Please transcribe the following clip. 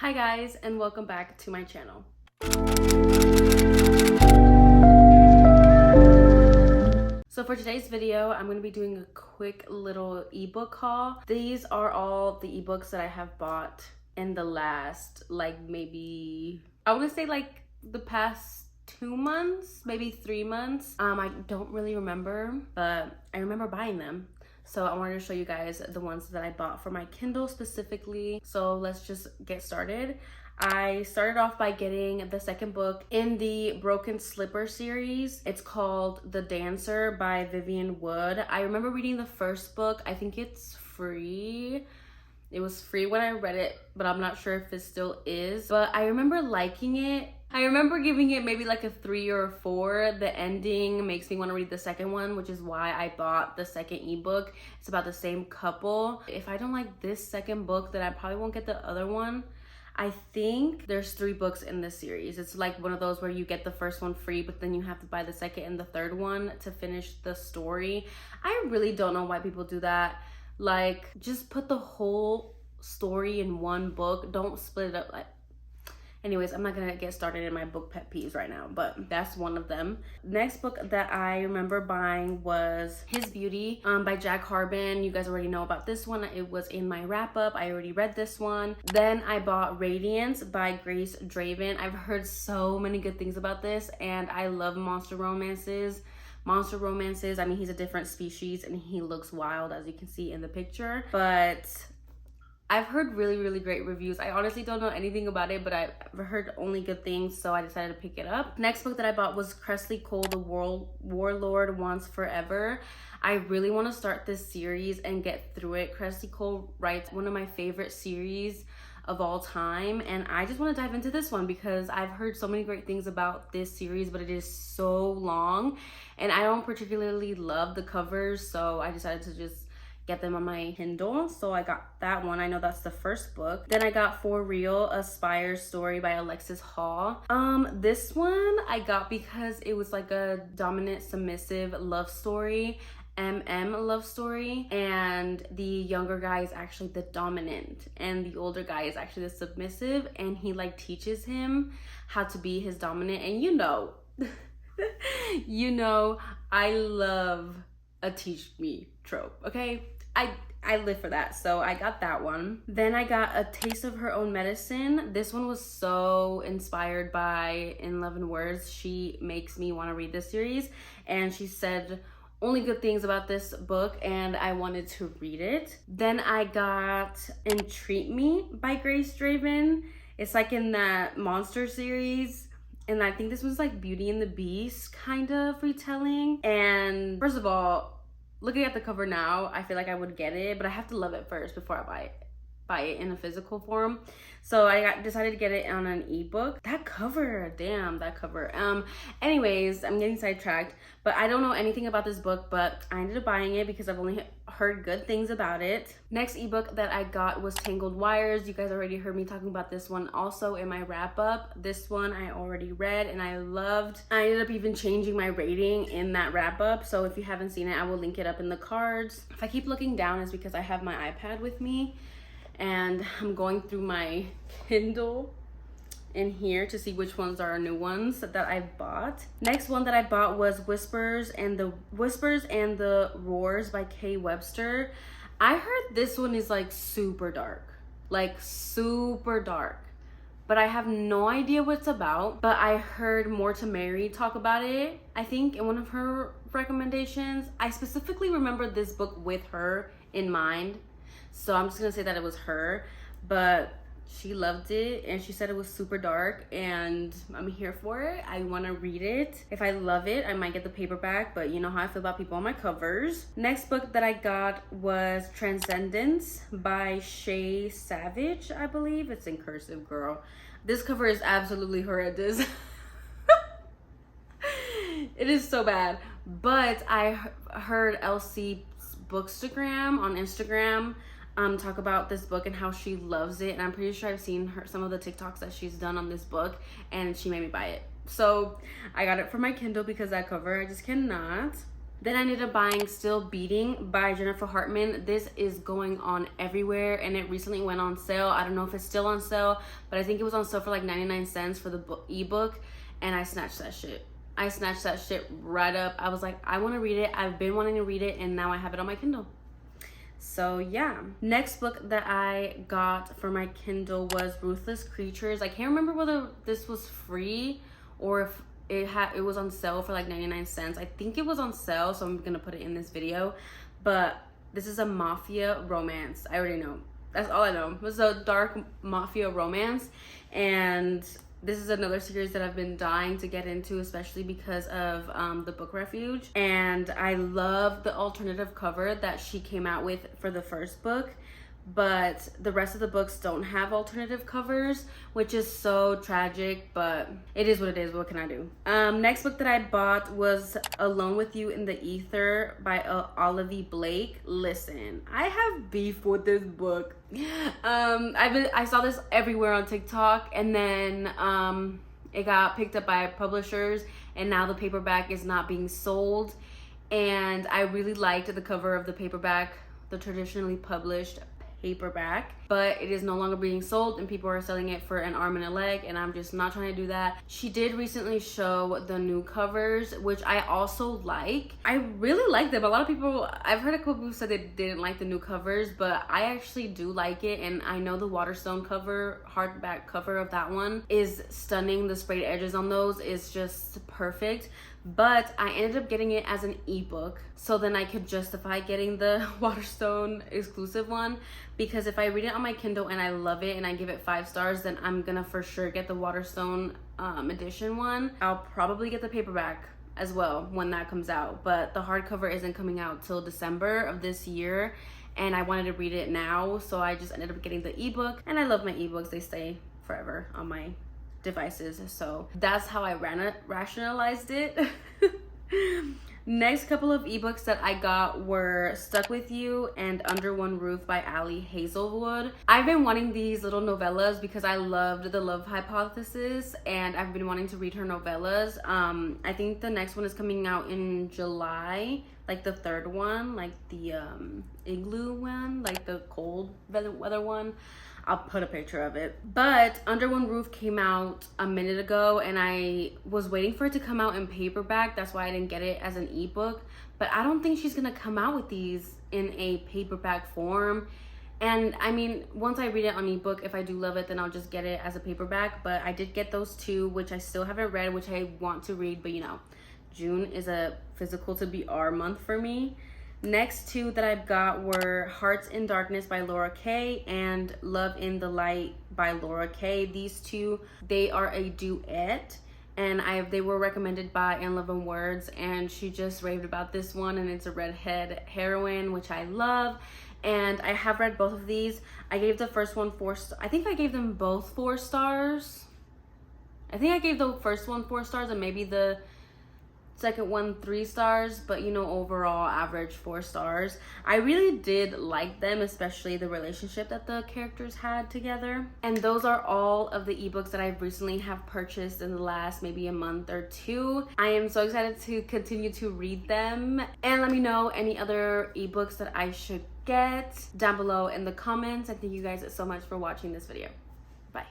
Hi guys, and welcome back to my channel. So for today's video, I'm going to be doing a quick little ebook haul. These are all the ebooks that I have bought in the last, maybe, I want to say the past 2 months, maybe 3 months. I don't really remember, but I remember buying them. So I wanted to show you guys the ones that I bought for my Kindle specifically. So let's just get started. I started off by getting the second book in the Broken Slipper series. It's called The Dancer by Viviane Wood. I remember reading the first book. I think it's free. It was free when I read it, but I'm not sure if it still is. But I remember liking it. I remember giving it maybe like a 3 or a 4. The ending makes me want to read the second one, which is why I bought the second ebook. It's about the same couple. If I don't like this second book, then I probably won't get the other one. I think there's 3 books in this series. It's like one of those where you get the first one free, but then you have to buy the second and the third one to finish the story. I really don't know why people do that. Like, just put the whole story in one book. Don't split it up. Anyways, I'm not gonna get started in my book pet peeves right now, but that's one of them. Next book that I remember buying was His Beauty by Jack Harbon. You guys already know about this one. It was in my wrap up. I already read this one. Then I bought Radiance by Grace Draven. I've heard so many good things about this, and I love monster romances. I mean, he's a different species and he looks wild, as you can see in the picture, but I've heard really great reviews. I honestly don't know anything about it, but I've heard only good things, so I decided to pick it up. Next book that I bought was Kresley Cole, The Warlord Wants Forever. I really want to start this series and get through it. Kresley Cole writes one of my favorite series of all time, and I just want to dive into this one because I've heard so many great things about this series, but it is so long and I don't particularly love the covers, so I decided to just get them on my Kindle. So I got that one. I know that's the first book. Then I got For Real, Aspire's Story by Alexis Hall. This one I got because it was like a dominant submissive love story, love story, and the younger guy is actually the dominant and the older guy is actually the submissive, and he teaches him how to be his dominant. And you know I love a teach me trope, okay? I live for that, so I got that one. Then I got A Taste of Her Own Medicine. This one was so inspired by In 11 Words. She makes me want to read this series, and she said only good things about this book, and I wanted to read it. Then I got Entreat Me by Grace Draven. It's like in that monster series, and I think this was like Beauty and the Beast kind of retelling. And first of all, looking at the cover now, I feel like I would get it, but I have to love it first before I buy it in a physical form. So I decided to get it on an ebook. That cover, damn, that cover. Anyways, I'm getting sidetracked, but I don't know anything about this book, but I ended up buying it because I've only heard good things about it. Next ebook that I got was Tangled Wires. You guys already heard me talking about this one also in my wrap up. This one I already read and I loved. I ended up even changing my rating in that wrap up, so if you haven't seen it, I will link it up in the cards. If I keep looking down, it's because I have my iPad with me and I'm going through my Kindle in here to see which ones are new ones that I bought. Next one that I bought was Whispers and the Roars by Kaye Webster. I heard this one is super dark, but I have no idea what it's about. But I heard More to Mary talk about it, I think, in one of her recommendations. I specifically remember this book with her in mind, so I'm just gonna say that it was her, but she loved it and she said it was super dark, and I'm here for it. I want to read it. If I love it, I might get the paperback, but you know how I feel about people on my covers. Next book that I got was Transcendence by Shay Savage, I believe. It's in cursive, girl. This cover is absolutely horrendous. It is so bad, but I heard Elsie's bookstagram on Instagram talk about this book and how she loves it, and I'm pretty sure I've seen some of the TikToks that she's done on this book, and she made me buy it. So I got it for my Kindle because that cover, I just cannot. Then I ended up buying Still Beating by Jennifer Hartmann. This is going on everywhere, and it recently went on sale. I don't know if it's still on sale, but I think it was on sale for like 99 cents for the ebook, and I snatched that shit. I snatched that shit right up. I was like, I want to read it. I've been wanting to read it, and now I have it on my Kindle. So yeah. Next book that I got for my Kindle was Ruthless Creatures. I can't remember whether this was free or if it was on sale for like 99 cents. I think it was on sale, so I'm gonna put it in this video. But this is a mafia romance. I already know. That's all I know. It was a dark mafia romance, and this is another series that I've been dying to get into, especially because of the Book Refuge. And I love the alternative cover that she came out with for the first book, but the rest of the books don't have alternative covers, which is so tragic, but it is what it is. What can I do? Next book that I bought was Alone with You in the Ether by Olivie Blake. Listen, I have beef with this book. I saw this everywhere on TikTok, and then it got picked up by publishers, and now the paperback is not being sold. And I really liked the cover of the paperback, the traditionally published paperback, but it is no longer being sold, and people are selling it for an arm and a leg, and I'm just not trying to do that. She did recently show the new covers, which I also like. I really like them. A lot of people, I've heard a couple people say they didn't like the new covers, but I actually do like it, and I know the Waterstone cover, hardback cover of that one is stunning. The sprayed edges on those is just perfect. But I ended up getting it as an ebook, so then I could justify getting the Waterstone exclusive one, because if I read it on my Kindle and I love it and I give it 5 stars, then I'm gonna for sure get the Waterstone edition one. I'll probably get the paperback as well when that comes out, but the hardcover isn't coming out till December of this year, and I wanted to read it now, so I just ended up getting the ebook. And I love my ebooks. They stay forever on my devices, so that's how I rationalized it. Next couple of ebooks that I got were Stuck With You and Under One Roof by Hazelwood. I've been wanting these little novellas because I loved The Love Hypothesis, and I've been wanting to read her novellas. I think the next one is coming out in July, like the third one, like the igloo one, like the cold weather one. I'll put a picture of it. But Under One Roof came out a minute ago, and I was waiting for it to come out in paperback. That's why I didn't get it as an ebook. But I don't think she's gonna come out with these in a paperback form. And I mean, once I read it on ebook, if I do love it, then I'll just get it as a paperback. But I did get those two, which I still haven't read, which I want to read. But you know, June is a physical to BR month for me. Next two that I've got were Hearts in Darkness by Laura Kaye and Love in the Light by Laura Kaye. These two, they are a duet, and they were recommended by In Love and Words, and she just raved about this one, and it's a redhead heroine, which I love. And I have read both of these. I gave the first one 4 stars. I think I gave them both 4 stars. I think I gave the first one 4 stars and maybe the second one 3 stars, but you know, overall average 4 stars. I really did like them, especially the relationship that the characters had together. And those are all of the ebooks that I recently have purchased in the last maybe a month or 2. I am so excited to continue to read them, and let me know any other ebooks that I should get down below in the comments. And thank you guys so much for watching this video. Bye.